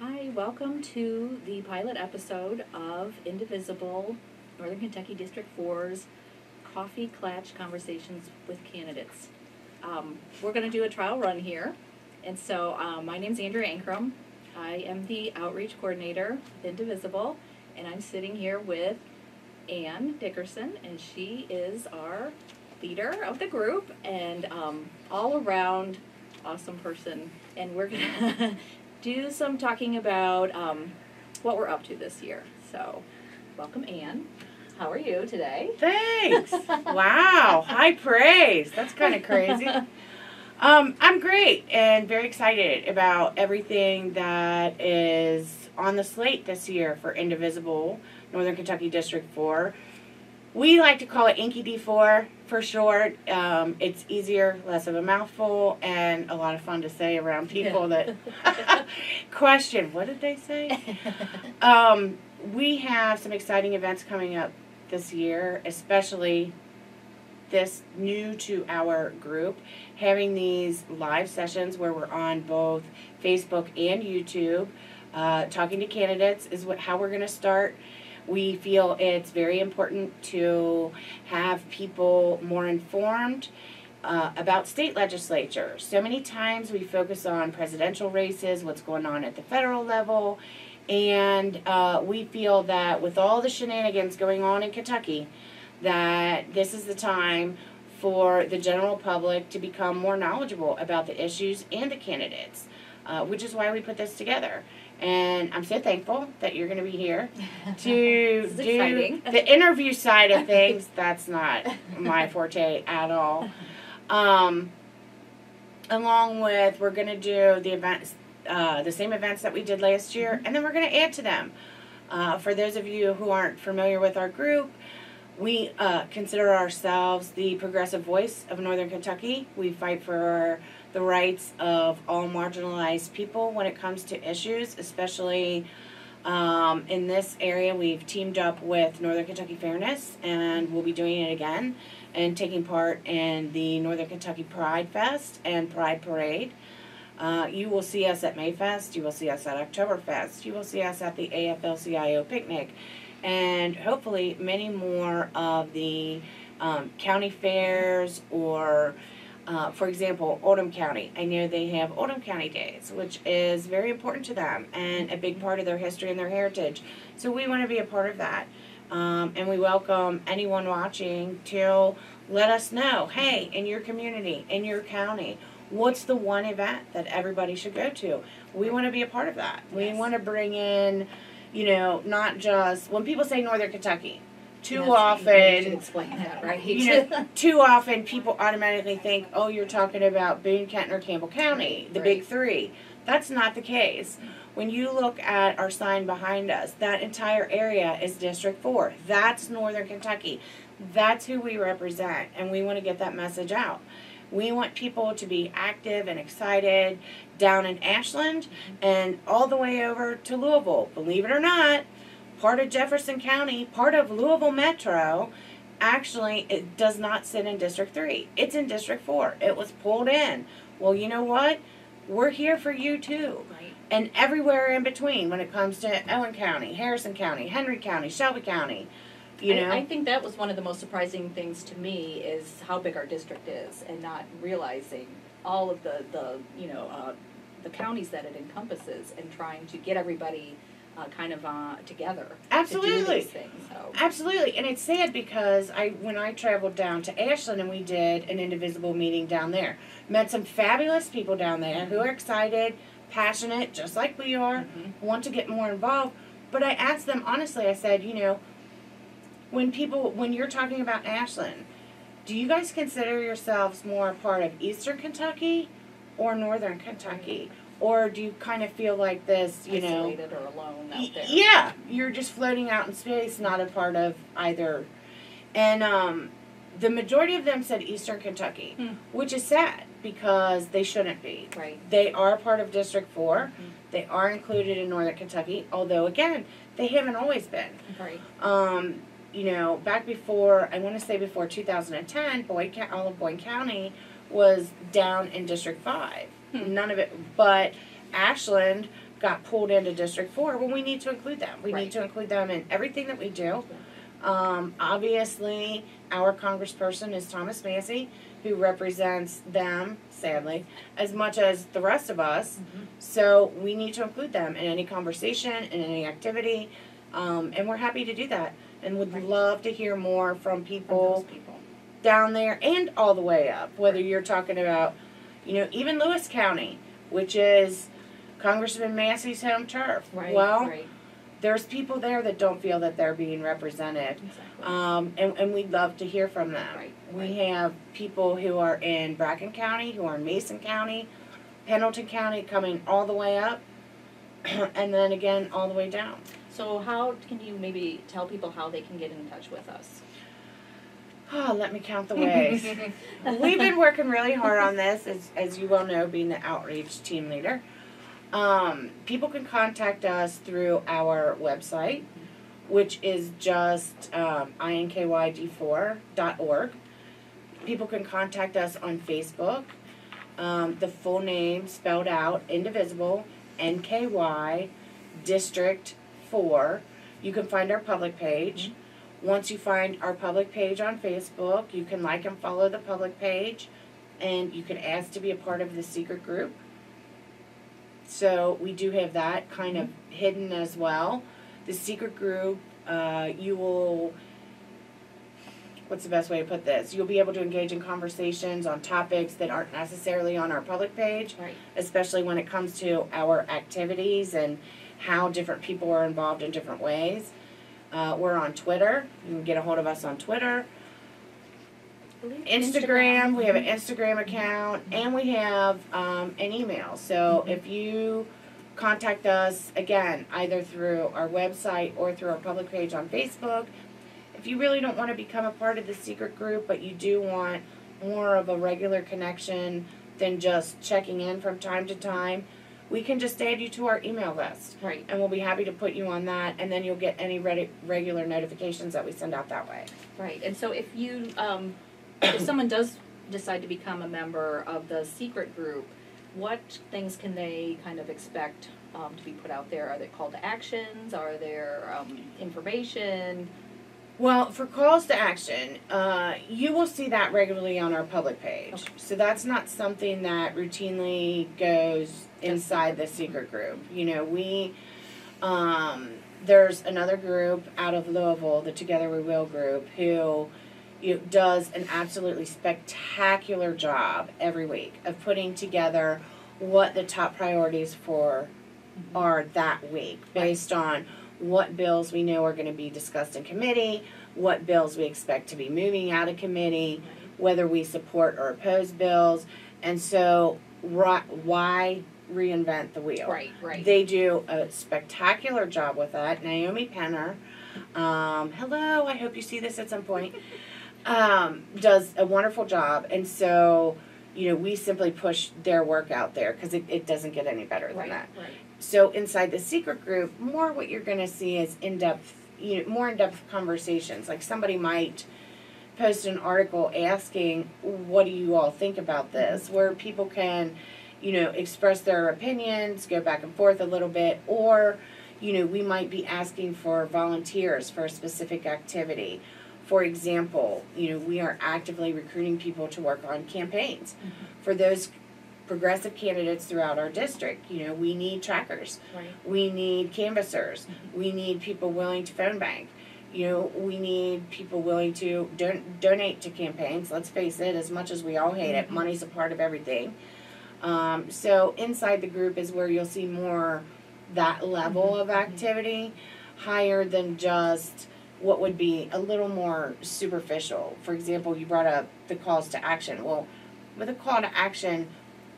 Hi, welcome to the pilot episode of Indivisible, Northern Kentucky District 4's Coffee Clatch Conversations with Candidates. We're going to do a trial run here, and so my name's Andrea Ankrum. I am the outreach coordinator with Indivisible, and I'm sitting here with Ann Dickerson, and she is our leader of the group and all around awesome person, and we're going to do some talking about what we're up to this year. So, welcome, Ann. How are you today? Thanks. Wow, high praise. That's kind of crazy. I'm great and very excited about everything that is on the slate this year for Indivisible, Northern Kentucky District 4. We like to call it INKYD4 for short. It's easier, less of a mouthful, and a lot of fun to say around people that question, what did they say? We have some exciting events coming up this year, especially this new to our group, having these live sessions where we're on both Facebook and YouTube. Talking to candidates is how we're going to start. We feel it's very important to have people more informed about state legislature. So many times we focus on presidential races, what's going on at the federal level, and we feel that with all the shenanigans going on in Kentucky, that this is the time for the general public to become more knowledgeable about the issues and the candidates, which is why we put this together. And I'm so thankful that you're going to be here to do exciting. The interview side of things. That's not my forte at all. Along with, we're going to do the events, the same events that we did last year, and then we're going to add to them. For those of you who aren't familiar with our group, we consider ourselves the progressive voice of Northern Kentucky. We fight for the rights of all marginalized people when it comes to issues, especially in this area. We've teamed up with Northern Kentucky Fairness, and we'll be doing it again and taking part in the Northern Kentucky Pride Fest and Pride Parade. You will see us at Mayfest, you will see us at Oktoberfest, you will see us at the AFL-CIO picnic, and hopefully many more of the county fairs or for example, Oldham County. I know they have Oldham County Days, which is very important to them and a big part of their history and their heritage. So we want to be a part of that. And we welcome anyone watching to let us know, hey, in your community, in your county, what's the one event that everybody should go to? We want to be a part of that. We want to bring in, not just, when people say Northern Kentucky, too often, you should explain that, right? Too often people automatically think, oh, you're talking about Boone, Kenton, or Campbell County, the big three. That's not the case. When you look at our sign behind us, that entire area is District 4. That's Northern Kentucky. That's who we represent, and we want to get that message out. We want people to be active and excited down in Ashland and all the way over to Louisville. Believe it or not, part of Jefferson County, part of Louisville Metro, actually, it does not sit in District 3. It's in District 4. It was pulled in. Well, you know what? We're here for you, too. Right. And everywhere in between when it comes to Owen County, Harrison County, Henry County, Shelby County. I think that was one of the most surprising things to me is how big our district is and not realizing all of the counties that it encompasses and trying to get everybody together. Absolutely. To do these things, so. Absolutely. And it's sad because when I traveled down to Ashland and we did an Indivisible meeting down there, met some fabulous people down there who are excited, passionate, just like we are, want to get more involved. But I asked them honestly, I said, when you're talking about Ashland, do you guys consider yourselves more a part of Eastern Kentucky or Northern Kentucky? Or do you kind of feel like this, isolated or alone out there? Yeah, you're just floating out in space, not a part of either. And the majority of them said Eastern Kentucky, which is sad because they shouldn't be. Right. They are part of District 4. They are included in Northern Kentucky, although, again, they haven't always been. Right. Back before, I want to say before 2010, all of Boyne County was down in District 5. None of it, but Ashland got pulled into District 4, well, we need to include them. We Right. need to include them in everything that we do. Obviously, our congressperson is Thomas Massey, who represents them, sadly, as much as the rest of us. Mm-hmm. So we need to include them in any conversation, in any activity, and we're happy to do that. And would Right. love to hear more from From people those people. down there and all the way up. Whether Right. you're talking about, even Lewis County, which is Congressman Massey's home turf. Right. Well, right. there's people there that don't feel that they're being represented. Exactly. And we'd love to hear from them. Right, We have people who are in Bracken County, who are in Mason County, Pendleton County, coming all the way up, and then again all the way down. So how can you maybe tell people how they can get in touch with us? Oh, let me count the ways. We've been working really hard on this, as you well know, being the outreach team leader. People can contact us through our website, which is just INKYD4.org. People can contact us on Facebook. The full name spelled out, indivisible, NKY, District 4. You can find our public page. Once you find our public page on Facebook, you can like and follow the public page, and you can ask to be a part of the secret group. So we do have that kind of hidden as well. The secret group, you will, what's the best way to put this? You'll be able to engage in conversations on topics that aren't necessarily on our public page, Right. especially when it comes to our activities and how different people are involved in different ways. We're on Twitter. You can get a hold of us on Twitter. Instagram, we have an Instagram account, and we have an email. So if you contact us, again, either through our website or through our public page on Facebook, if you really don't want to become a part of the secret group, but you do want more of a regular connection than just checking in from time to time, we can just add you to our email list. Right. And we'll be happy to put you on that, and then you'll get any regular notifications that we send out that way. Right. And so if you, if someone does decide to become a member of the secret group, what things can they kind of expect to be put out there? Are there call to actions? Are there information? Well, for calls to action, you will see that regularly on our public page. Okay. So that's not something that routinely goes inside the secret group. We, there's another group out of Louisville, the Together We Will group, who does an absolutely spectacular job every week of putting together what the top priorities are that week, based on what bills we know are going to be discussed in committee, what bills we expect to be moving out of committee, whether we support or oppose bills. And so why reinvent the wheel? Right, right. They do a spectacular job with that. Naomi Penner, hello, I hope you see this at some point, does a wonderful job. And so, we simply push their work out there because it doesn't get any better than that. Right. So inside the secret group, more what you're going to see is more in-depth conversations. Like somebody might post an article asking, what do you all think about this? Where people can, express their opinions, go back and forth a little bit, or, we might be asking for volunteers for a specific activity. For example, we are actively recruiting people to work on campaigns. For those progressive candidates throughout our district, we need trackers. Right. We need canvassers. We need people willing to phone bank. We need people willing to donate to campaigns. Let's face it, as much as we all hate it, money's a part of everything. So inside the group is where you'll see more that level of activity, higher than just what would be a little more superficial. For example, you brought up the calls to action. Well, with a call to action,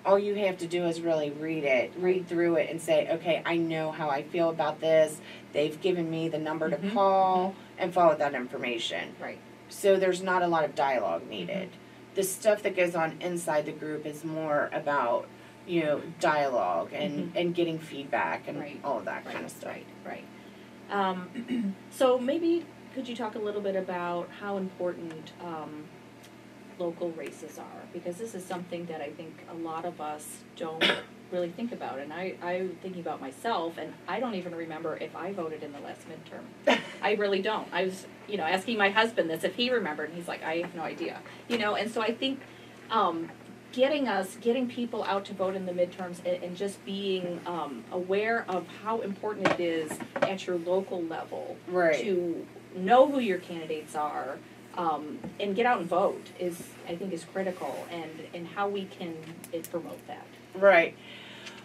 all you have to do is really read through it and say, okay, I know how I feel about this. They've given me the number to call and follow that information. Right. So there's not a lot of dialogue needed. The stuff that goes on inside the group is more about, dialogue and getting feedback and all of that kind of stuff. Right. So maybe could you talk a little bit about how important local races are? Because this is something that I think a lot of us don't really think about. And I'm thinking about myself, and I don't even remember if I voted in the last midterm. I really don't. I was, asking my husband this, if he remembered, and he's like, I have no idea. And so I think getting people out to vote in the midterms and just being aware of how important it is at your local level to know who your candidates are, and get out and vote I think is critical, and how we can promote that. Right.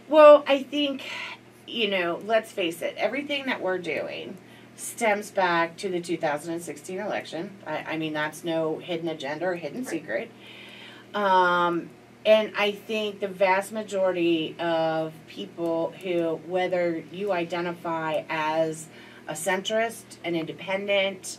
Well, I think, let's face it, everything that we're doing stems back to the 2016 election. I mean, that's no hidden agenda or hidden secret. And I think the vast majority of people who, whether you identify as a centrist, an independent,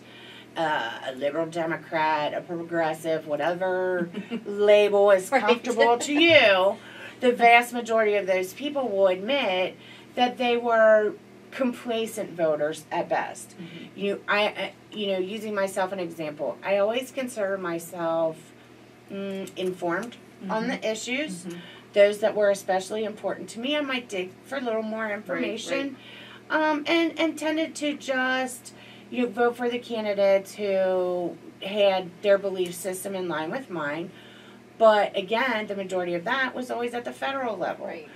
a liberal Democrat, a progressive, whatever label is comfortable to you, the vast majority of those people will admit that they were complacent voters at best. Using myself an example, I always consider myself informed on the issues. Those that were especially important to me, I might dig for a little more information, and tended to just vote for the candidates who had their belief system in line with mine. But again, the majority of that was always at the federal level. Right.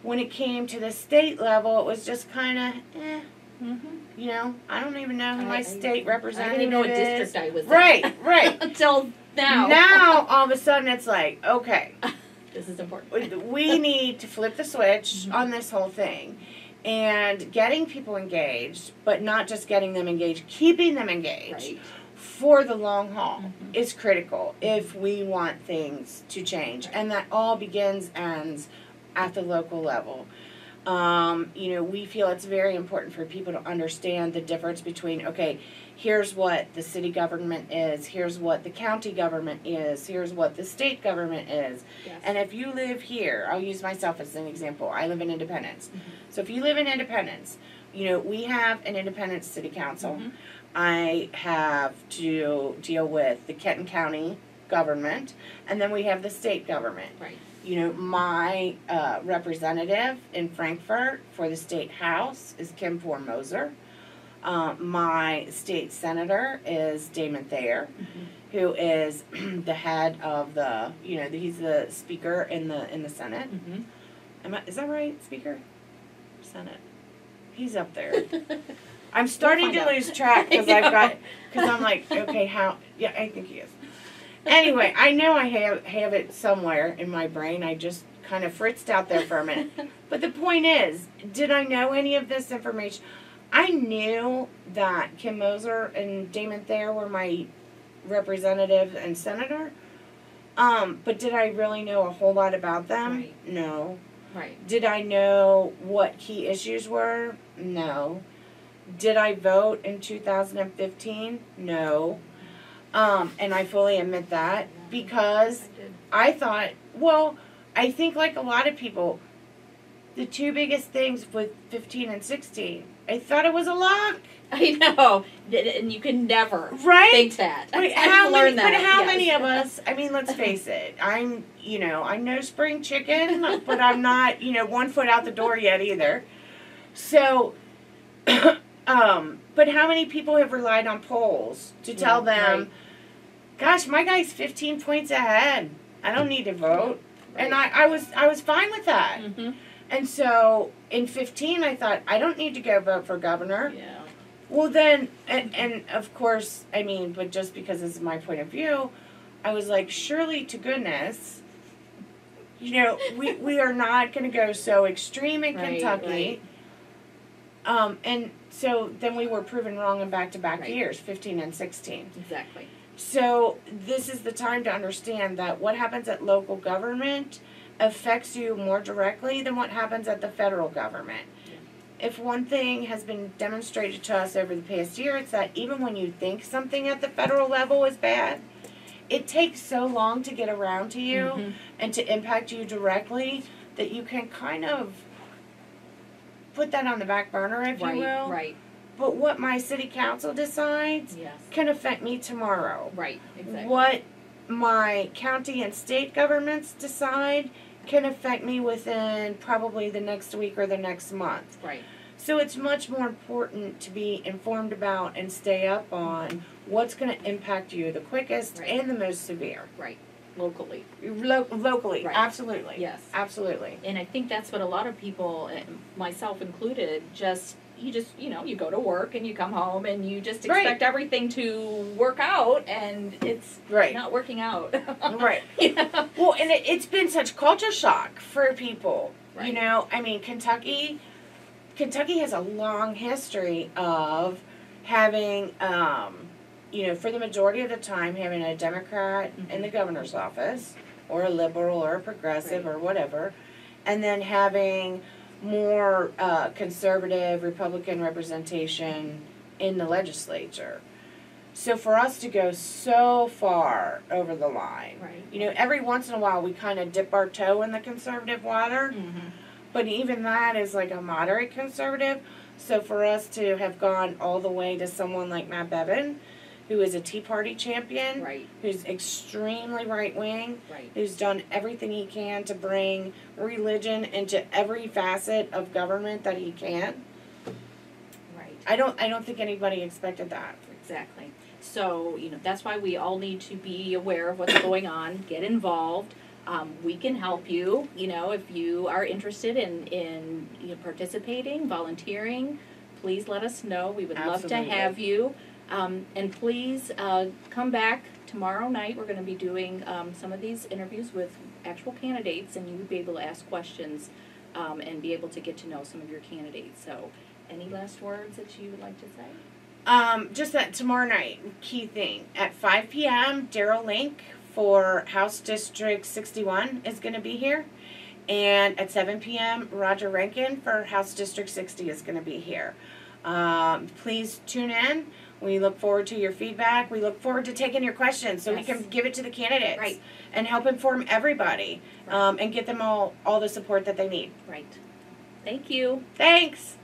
When it came to the state level, it was just kind of, I don't even know who my state representative is. I didn't even know what district I was in. Right. Until now. Now, all of a sudden, it's like, okay. This is important. We need to flip the switch on this whole thing. And getting people engaged, but not just getting them engaged, keeping them engaged for the long haul is critical if we want things to change. And that all ends at the local level. We feel it's very important for people to understand the difference between, okay, here's what the city government is, here's what the county government is, here's what the state government is. Yes. And if you live here, I'll use myself as an example. I live in Independence. So if you live in Independence, we have an Independence City Council. I have to deal with the Kenton County government, and then we have the state government. Right. My representative in Frankfurt for the state house is INKYD4 Moser. My state senator is Damon Thayer, who is the head of the, he's the speaker in the Senate. Is that right? Speaker? Senate. He's up there. I'm starting to lose track because I'm like, okay, how? Yeah, I think he is. Anyway, I know I have it somewhere in my brain. I just kind of fritzed out there for a minute. But the point is, did I know any of this information? I knew that Kim Moser and Damon Thayer were my representative and senator. But did I really know a whole lot about them? Right. No. Right. Did I know what key issues were? No. Did I vote in 2015? No. And I fully admit that because I thought, I think like a lot of people, the two biggest things with 15 and 16, I thought it was a lock. I know. And you can never think that. But how many of us, I mean, let's face it, I'm no spring chicken, but I'm not, 1 foot out the door yet either. So, but how many people have relied on polls to tell them, gosh, my guy's 15 points ahead. I don't need to vote. Right. And I was fine with that. And so in 15, I thought, I don't need to go vote for governor. Yeah. Well, then, and of course, I mean, but just because this is my point of view, I was like, surely to goodness, we are not going to go so extreme in Kentucky. And so then we were proven wrong in back-to-back years, 15 and 16. Exactly. So this is the time to understand that what happens at local government affects you more directly than what happens at the federal government. Yeah. If one thing has been demonstrated to us over the past year, it's that even when you think something at the federal level is bad, it takes so long to get around to you and to impact you directly that you can kind of put that on the back burner, if you will. Right. But what my city council decides can affect me tomorrow. Right, exactly. What my county and state governments decide can affect me within probably the next week or the next month. Right. So it's much more important to be informed about and stay up on what's going to impact you the quickest Right. and the most severe. Right. Locally. Locally, Right. Absolutely. Yes. Absolutely. And I think that's what a lot of people, myself included, you go to work and you come home and you just expect everything to work out, and it's not working out. Right. Yeah. Well, and it's been such culture shock for people. Right. You know, I mean, Kentucky has a long history of having, for the majority of the time, having a Democrat in the governor's office, or a liberal, or a progressive, or whatever, and then having more conservative Republican representation in the legislature. So for us to go so far over the line, every once in a while we kind of dip our toe in the conservative water, but even that is like a moderate conservative. So for us to have gone all the way to someone like Matt Bevin, who is a Tea Party champion, who's extremely right-wing, who's done everything he can to bring religion into every facet of government that he can. Right. I don't think anybody expected that. Exactly. So, that's why we all need to be aware of what's going on, get involved. We can help you, if you are interested in participating, volunteering, please let us know. We would love to have you. And please come back tomorrow night. We're going to be doing some of these interviews with actual candidates, and you will be able to ask questions and be able to get to know some of your candidates. So, any last words that you would like to say? Just that tomorrow night, key thing, at 5 p.m., Daryl Link for House District 61 is going to be here. And at 7 p.m., Roger Rankin for House District 60 is going to be here. Please tune in. We look forward to your feedback. We look forward to taking your questions so we can give it to the candidates and help inform everybody and get them all the support that they need. Right. Thank you. Thanks.